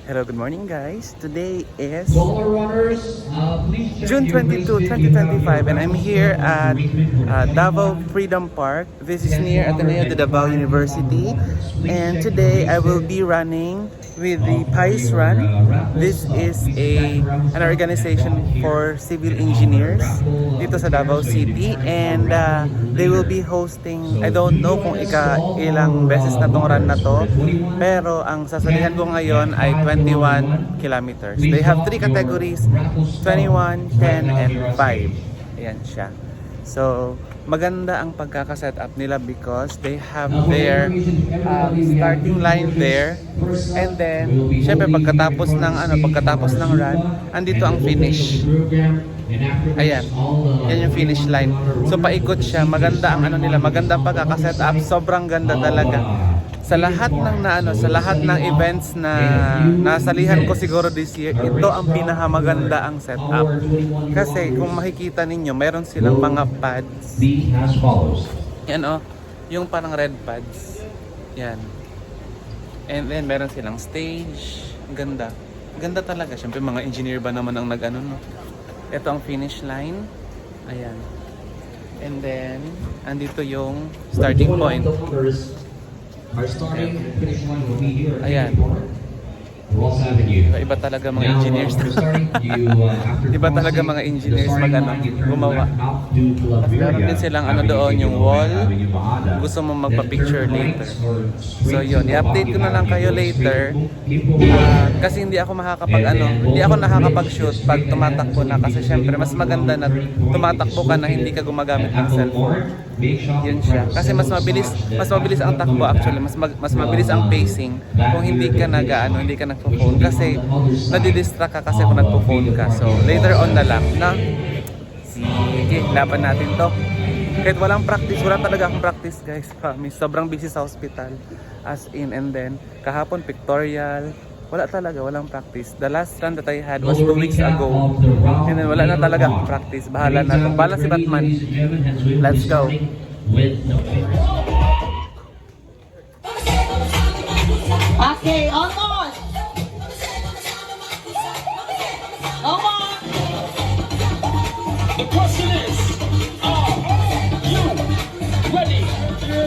Hello, good morning guys. Today is Solar runners, please check June your 22, waistband if you have 2025 and your I'm here at Davao Freedom Park. This is near Ateneo de Davao University and today I will be running with the PICE Run. This is an organization for civil engineers dito sa Davao City and they will be hosting, I don't know kung ilang beses na tong run na to, pero ang sasalihan ko ngayon ay 21 kilometers. They have 3 categories, 21, 10, and 5. Ayan siya. So, maganda ang pagkaka-set up nila because they have their starting line there and then syempre pagkatapos ng run andito ang finish. Ayan, yan yung finish line. So paikot siya, maganda ang nila, maganda ang pagkaka-set up, sobrang ganda talaga. Sa lahat ng events na nasalihan ko siguro this year, ito ang pinakamaganda ang setup. Kasi kung makikita ninyo, meron silang mga pads. Yan yung parang red pads. Yan. And then meron silang stage. Ganda. Ganda talaga. Siyempre mga engineer ba naman ang no? Ito ang finish line. Ayan. And then, andito yung starting point. Our starting and finish line will be here. Ayan. Ross Avenue. Iba talaga mga engineers. Iba talaga mga engineers gumawa. Meron din silang doon yung wall. Gusto mo magpa-picture later. So yun, i-update ko na lang kayo later. Kasi hindi ako hindi ako nakakapag-shoot pag tumatakbo na kasi syempre mas maganda na tumatakbo ka na hindi ka gumagamit ng cellphone. Yun siya. Kasi mas mabilis ang takbo actually, mas mabilis ang pacing kung hindi ka hindi ka nagpo-phone kasi nadidistract ka kasi kung nagpo-phone ka. So later on na lang na sige, laban natin to. Kahit wala talaga akong practice guys. Promise, sobrang busy sa hospital as in, and then kahapon pictorial, walang practice. The last run that I had was 2 weeks ago. And then wala na talaga akong practice. Bahala na to. Bahala si Batman. Let's go. Okay, almost. Almost. The question is, are you ready?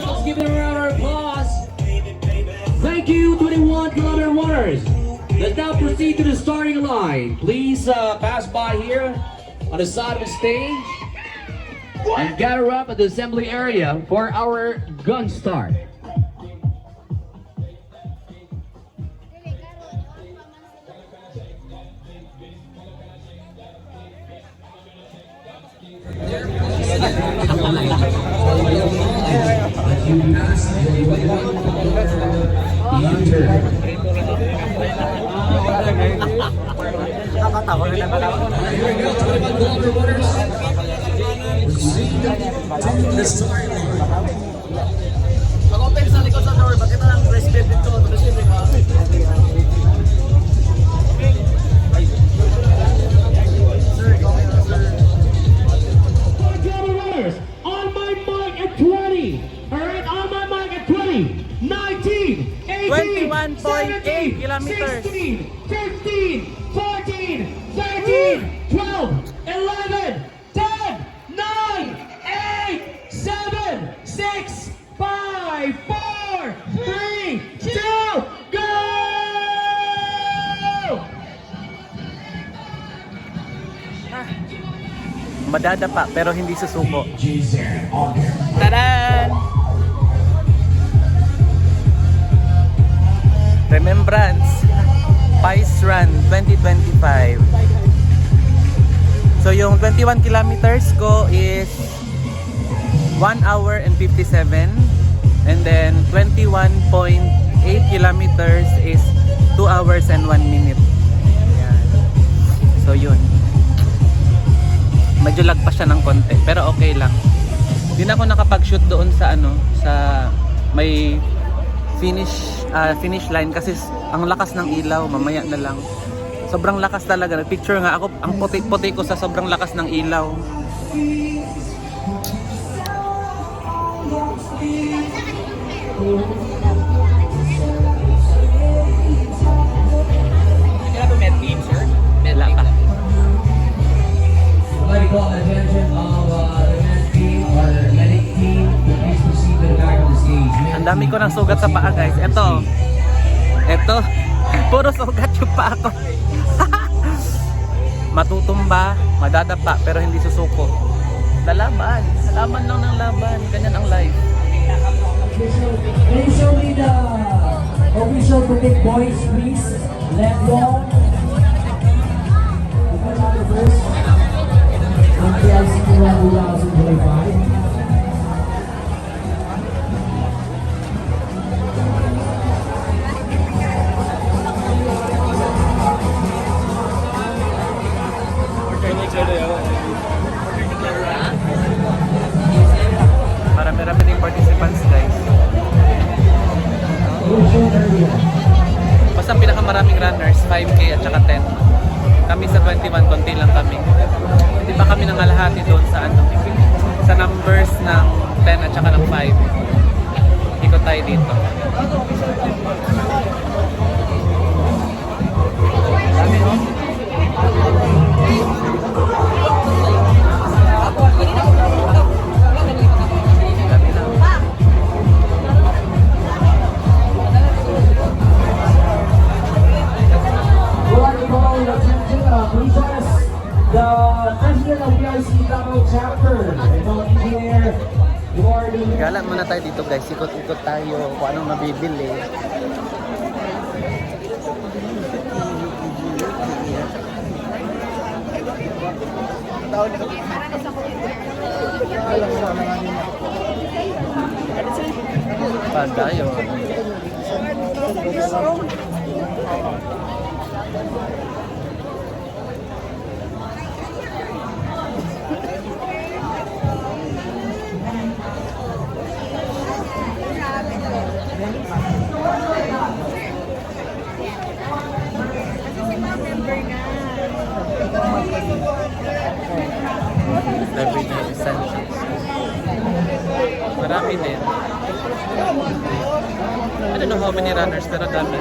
Let's give it a round of applause. Thank you, 21 kilometer runners. Let's now proceed to the starting line. Please pass by here on the side of the stage and gather up at the assembly area for our gun start. Mag-open sa likod sa door, bakit lang respect dito? On my mic at 20. All right, on my mic at 20. 19, 18, 21.8 kilometers. 16, 15, 14, 13, 12, 11, 10, 9, 8, 7, 6, 5, 4, 3, 2, go! Madadapa pero hindi susuko. Tadan! Remembrance PICE Run 2025. So yung 21 kilometers ko is 1 hour and 57, and then 21.8 kilometers is 2 hours and 1 minute. Ayan. So yun. Medyo lagpas siya ng konti pero okay lang. Hindi na ako nakapag-shoot doon sa sa may finish line kasi ang lakas ng ilaw, mamaya na lang. Sobrang lakas talaga. Nag-picture nga ako, ang puti-puti ko sa sobrang lakas ng ilaw. Dami ko ng sugat sa paa guys. Ito. Puro sugat yung paa ko. Matutumba, madadapa, pero hindi susuko. Lalaban. Laban lang ng laban. Ganyan ang life. Initially the official to take boys, please. Left long. First. Ang PLCT 2025. Marami-rami ding participants guys. Basta ang pinakamaraming runners, 5K at saka 10. Kami sa 21, konti lang kami. Hindi pa kami nangalahati doon sa sa numbers ng 10 at saka ng 5. Ikot tayo dito. Dami no? Dami lang. The president of PIC Davao Chapter, Engineer Gordon. Gala muna tayo dito guys. Ikot-ikot tayo kung anong mabibili. Padayo. Everyday essentials. Marami din. I don't know how many runners pero dami.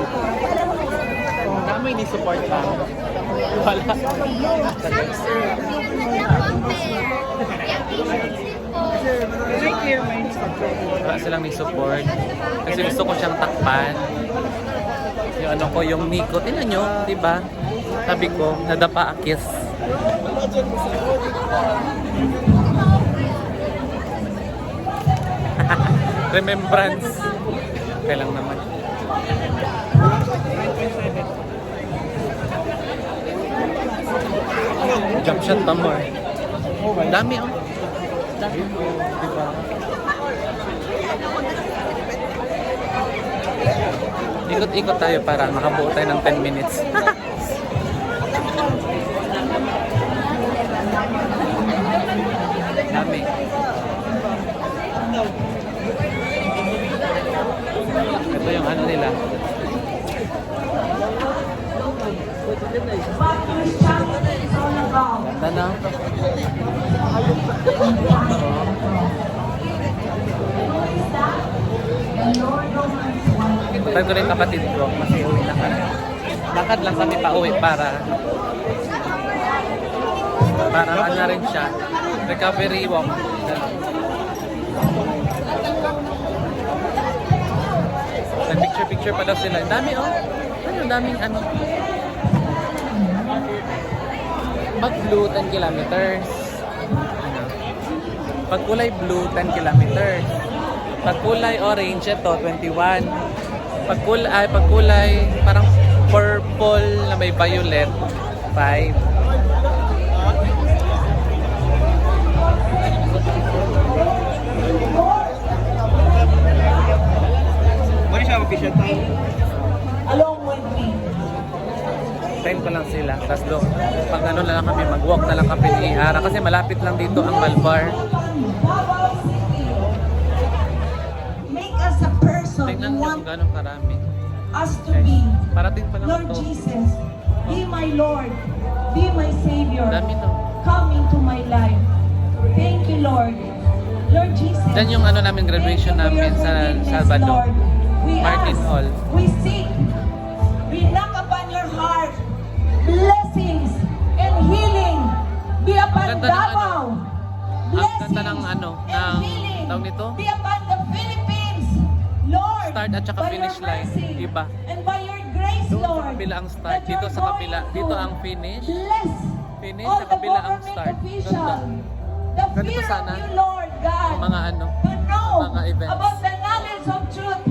Dami ni support pa. Wala. Wala silang ni support. Kasi gusto ko siyang takpan. Yung ano ko, yung Nico. Tingnan nyo, di ba? Sabi ko, nadapa akis. Remembrance. Kailang naman. Jump shot pa more. Dami oh. Dami. Diba? Ikot-ikot tayo para makabuo tayo ng 10 minutes. Dami. Ito yung ano nila. Ganda na. Tayo ko rin kapatid ko, kasi uwi na kami. Lakad lang kami pa uwi para ano na rin siya. Recovery walk. Nag-picture pa daw sila. Ang dami oh. Ano, daming ano. Pag blue, 10 kilometers. Ano? Pag kulay blue, 10 kilometers. Pag kulay orange, ito, 21. Pag kulay parang purple na may violet, 5. Along with me. 10 pa lang sila. Tapos doon, pag ano na lang kami, mag-walk na lang kami ni Ihara kasi malapit lang dito ang Malbar. Make us a person Tingnan you nyo want kung gano'ng karami. us to be. Parating pa lang Lord ito. Jesus, be my Lord, be my Savior. Dami to. Come into my life. Thank you, Lord. Lord Jesus. Diyan yung ano namin, graduation thank you for namin your sa forgiveness, Sabado. Lord. We Martin ask, Hall. we seek, we knock upon your heart, blessings and healing be upon Ang ganda ng Davao. Ang ganda ng ano, and ng healing tawag nito? be upon the Philippines. Lord, start at saka by finish your line, mercy, iba. And by your grace, Doon sa Lord, kabila ang start, that dito you're sa kabila, going dito to ang finish. Bless Finish, all sa kabila ang the start. government official. The Ganito fear sana. of you, Lord God, Mga ano, to know mga events. about the knowledge of truth.